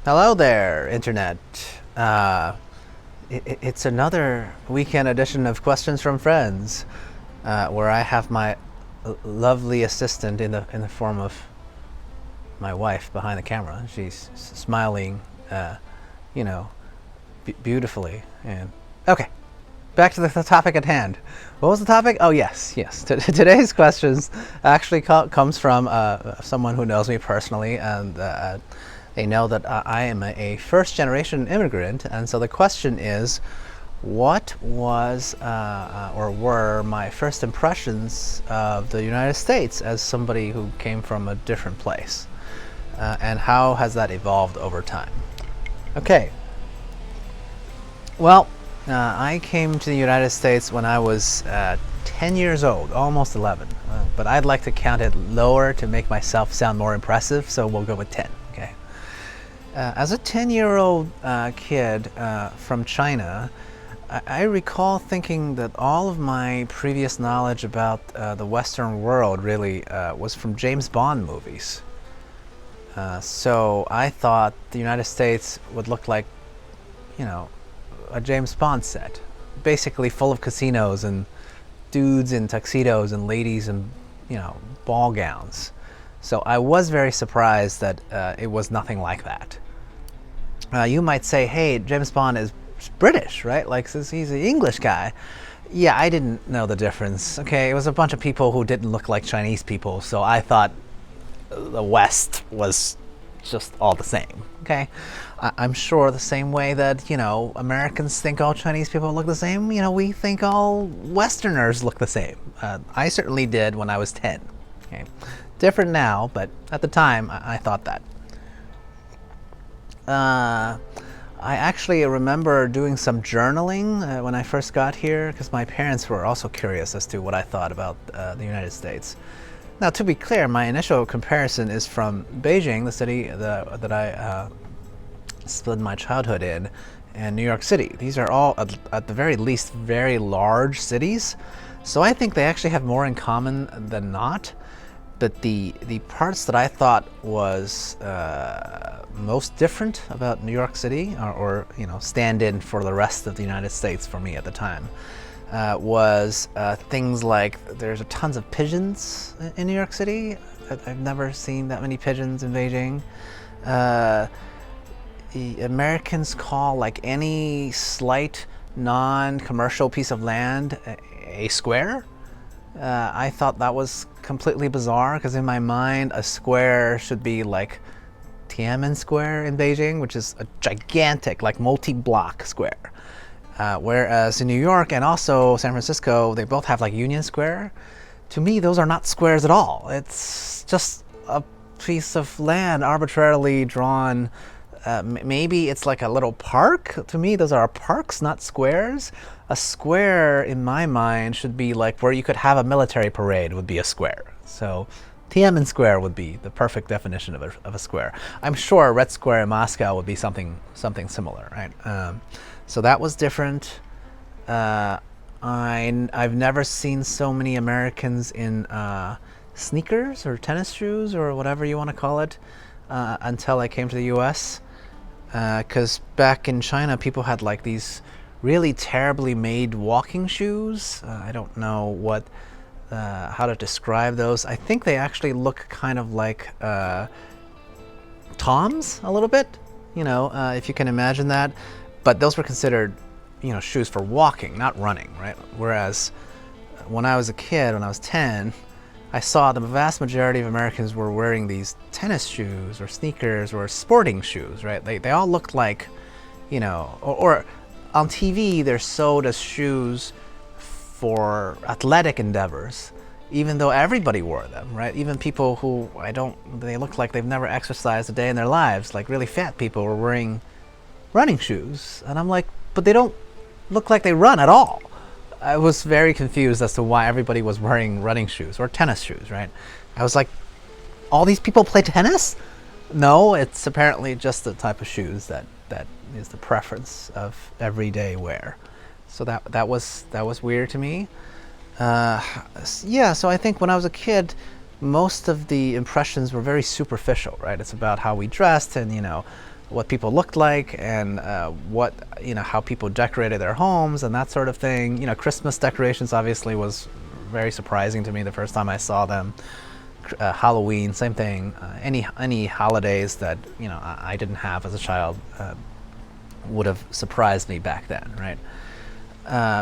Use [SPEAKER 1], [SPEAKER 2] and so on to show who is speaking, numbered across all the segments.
[SPEAKER 1] Hello there, Internet. Uh, it's another weekend edition of Questions from Friends, where I have my lovely assistant in the form of my wife behind the camera. She's smiling, uh, you know, beautifully. And okay, back to the topic at hand. What was the topic? Oh yes. Today's questions actually comes from someone who knows me personally, and they know that I am a first-generation immigrant, and so the question is, what was or were my first impressions of the United States as somebody who came from a different place, and how has that evolved over time? Okay. Well, I came to the United States when I was 10 years old, almost 11. But I'd like to count it lower to make myself sound more impressive, so we'll go with 10. Okay. As a 10-year-old kid from China, I recall thinking that all of my previous knowledge about the Western world really was from James Bond movies. So I thought the United States would look like, you know, a James Bond set, basically full of casinos and dudes in tuxedos and ladies in, ball gowns. So I was very surprised that it was nothing like that. You might say, hey, James Bond is British, right? Like, since he's an English guy. Yeah, I didn't know the difference. Okay, it was a bunch of people who didn't look like Chinese people, so I thought the West was just all the same. Okay, I'm sure the same way that Americans think all Chinese people look the same. We think all Westerners look the same. I certainly did when I was 10. Okay, different now, but at the time I thought that. I actually remember doing some journaling when I first got here, because my parents were also curious as to what I thought about the United States. Now, to be clear, my initial comparison is from Beijing, the city that I spent my childhood in, and New York City. These are all, at the very least, very large cities. So I think they actually have more in common than not. But the parts that I thought was most different about New York City, or stand in for the rest of the United States for me at the time, was things like there's tons of pigeons in New York City. I've never seen that many pigeons in Beijing. The Americans call like any slight non-commercial piece of land a square. I thought that was completely bizarre, because in my mind a square should be like Tiananmen Square in Beijing, which is a gigantic, like, multi-block square. Whereas in New York and also San Francisco, they both have like Union Square. To me, those are not squares at all. It's just a piece of land arbitrarily drawn. Maybe it's like a little park. To me, those are parks, not squares. A square, in my mind, should be like where you could have a military parade, would be a square. So Tiananmen Square would be the perfect definition of a square. I'm sure Red Square in Moscow would be something similar, right? So that was different. I've never seen so many Americans in sneakers or tennis shoes or whatever you want to call it until I came to the U.S. Because back in China, people had like these really terribly made walking shoes. I don't know how to describe those. I think they actually look kind of like Toms a little bit, if you can imagine that. But those were considered, shoes for walking, not running, right? Whereas when I was a kid, when I was 10, I saw the vast majority of Americans were wearing these tennis shoes or sneakers or sporting shoes, right? They all looked like, or on TV, they're sold as shoes for athletic endeavors, even though everybody wore them, right? Even people who they look like they've never exercised a day in their lives, like really fat people were wearing running shoes. And I'm like, but they don't look like they run at all. I was very confused as to why everybody was wearing running shoes or tennis shoes, right? I was like, all these people play tennis? No, it's apparently just the type of shoes that is the preference of everyday wear. So that was weird to me. So I think when I was a kid, most of the impressions were very superficial, right? It's about how we dressed and what people looked like, and what, how people decorated their homes and that sort of thing. Christmas decorations obviously was very surprising to me the first time I saw them. Halloween, same thing. Any holidays that I didn't have as a child would have surprised me back then, right?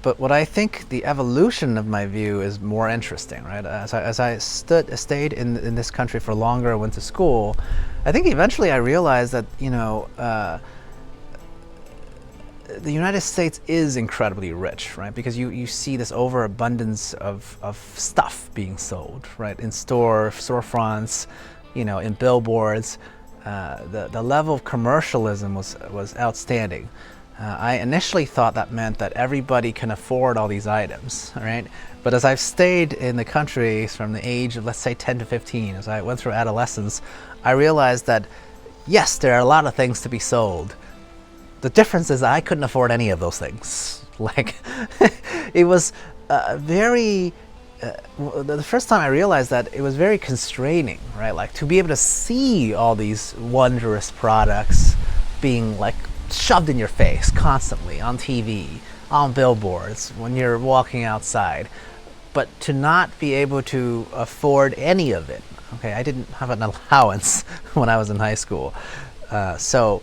[SPEAKER 1] But what I think the evolution of my view is more interesting, right? As I stayed in this country for longer, went to school, I think eventually I realized that the United States is incredibly rich, right? Because you see this overabundance of stuff being sold, right? In storefronts, in billboards. The level of commercialism was outstanding. I initially thought that meant that everybody can afford all these items, right? But as I've stayed in the country from the age of, let's say, 10 to 15, as I went through adolescence, I realized that, yes, there are a lot of things to be sold. The difference is I couldn't afford any of those things. Like, it was very... the first time I realized that, it was very constraining, right? Like, to be able to see all these wondrous products being, like, shoved in your face constantly on TV, on billboards, when you're walking outside, but to not be able to afford any of it. Okay, I didn't have an allowance when I was in high school. So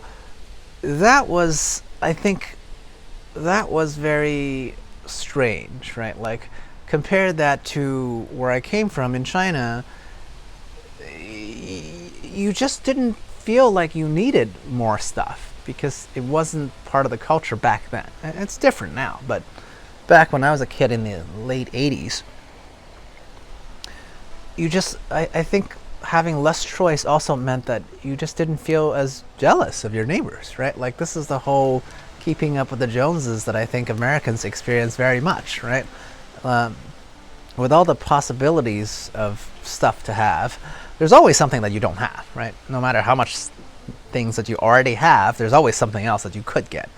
[SPEAKER 1] that was, I think, that was very strange, right? Like, compare that to where I came from in China, you just didn't feel like you needed more stuff because it wasn't part of the culture back then. It's different now, but back when I was a kid in the late 80s, I think having less choice also meant that you just didn't feel as jealous of your neighbors, right? Like, this is the whole keeping up with the Joneses that I think Americans experience very much, right? With all the possibilities of stuff to have, there's always something that you don't have, right? No matter how much things that you already have, there's always something else that you could get.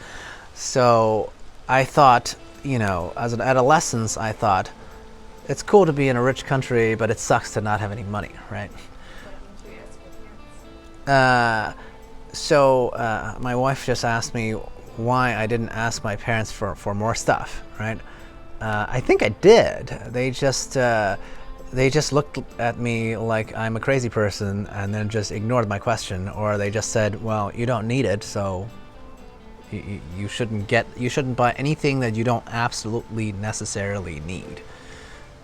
[SPEAKER 1] So I thought, as an adolescent, I thought, it's cool to be in a rich country, but it sucks to not have any money, right? So my wife just asked me why I didn't ask my parents for more stuff, right? I think I did. They just looked at me like I'm a crazy person and then just ignored my question, or they just said, well, you don't need it, so you shouldn't buy anything that you don't absolutely necessarily need.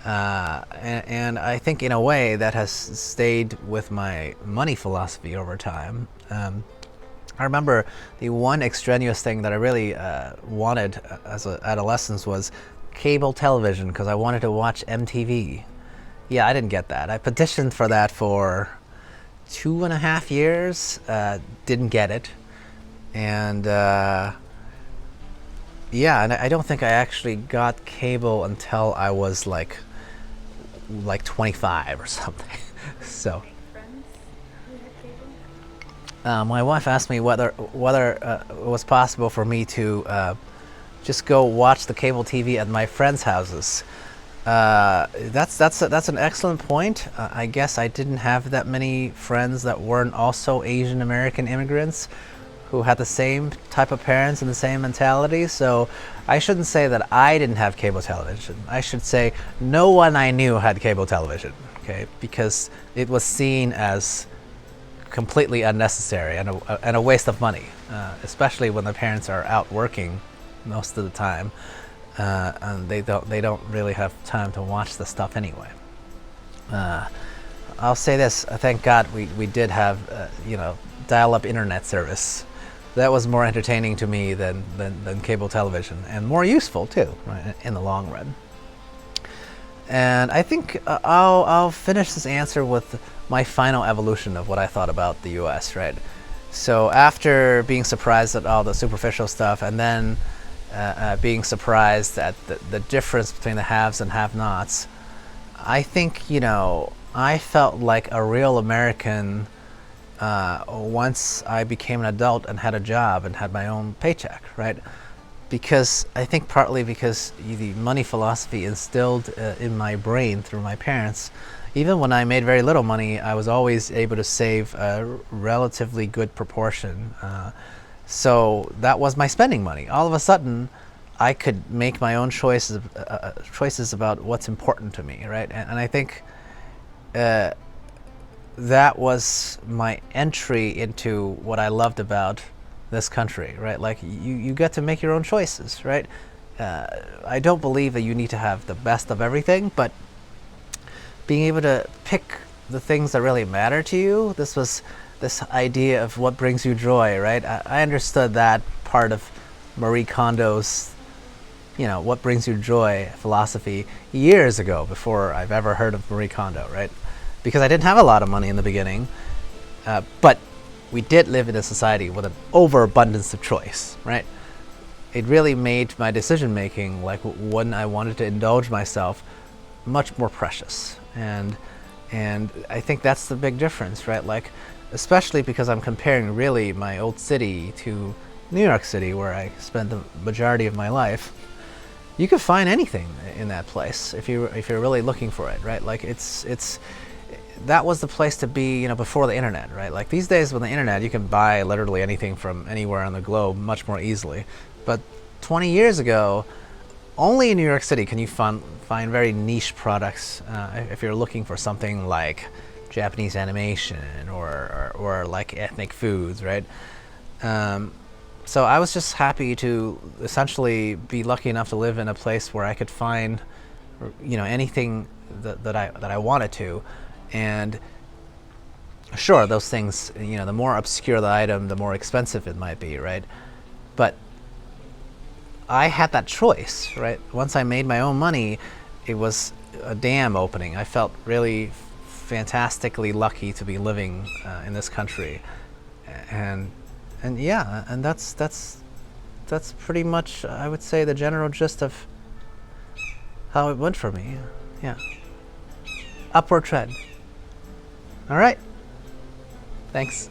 [SPEAKER 1] And I think in a way that has stayed with my money philosophy over time. I remember the one extraneous thing that I really wanted as an adolescent was cable television, because I wanted to watch MTV. Yeah, I didn't get that. I petitioned for that for 2.5 years, didn't get it. And yeah, and I don't think I actually got cable until I was like 25 or something. So my wife asked me whether it was possible for me to just go watch the cable TV at my friends' houses. That's an excellent point. I guess I didn't have that many friends that weren't also Asian American immigrants who had the same type of parents and the same mentality. So I shouldn't say that I didn't have cable television. I should say no one I knew had cable television, okay? Because it was seen as completely unnecessary and a waste of money, especially when the parents are out working most of the time, and they don't really have time to watch the stuff anyway. I'll say this: thank God we did have dial-up internet service. That was more entertaining to me than cable television, and more useful too, right, in the long run. And I think I'll finish this answer with my final evolution of what I thought about the U.S., right? So after being surprised at all the superficial stuff, and then being surprised at the difference between the haves and have-nots, I think, I felt like a real American once I became an adult and had a job and had my own paycheck, right? Because I think partly because the money philosophy instilled in my brain through my parents, even when I made very little money, I was always able to save a relatively good proportion. So that was my spending money. All of a sudden, I could make my own choices about what's important to me, right? And I think that was my entry into what I loved about this country, right? Like you get to make your own choices, right? I don't believe that you need to have the best of everything, but being able to pick the things that really matter to you, this idea of what brings you joy, right? I understood that part of Marie Kondo's, what brings you joy philosophy years ago, before I've ever heard of Marie Kondo, right? Because I didn't have a lot of money in the beginning, but we did live in a society with an overabundance of choice, right? It really made my decision making, like when I wanted to indulge myself, much more precious. And I think that's the big difference, right? Like, especially because I'm comparing really my old city to New York City, where I spent the majority of my life. You could find anything in that place if you're really looking for it, right? Like that was the place to be, before the internet, right? Like these days with the internet, you can buy literally anything from anywhere on the globe much more easily. But 20 years ago, only in New York City can you find very niche products if you're looking for something like Japanese animation or like ethnic foods, right? So I was just happy to essentially be lucky enough to live in a place where I could find, anything that I wanted to. And sure, those things, the more obscure the item, the more expensive it might be, right? But I had that choice, right? Once I made my own money, it was a dam opening. I felt really fantastically lucky to be living in this country, and yeah, and that's pretty much, I would say, the general gist of how it went for me. Yeah, upward trend. All right, thanks.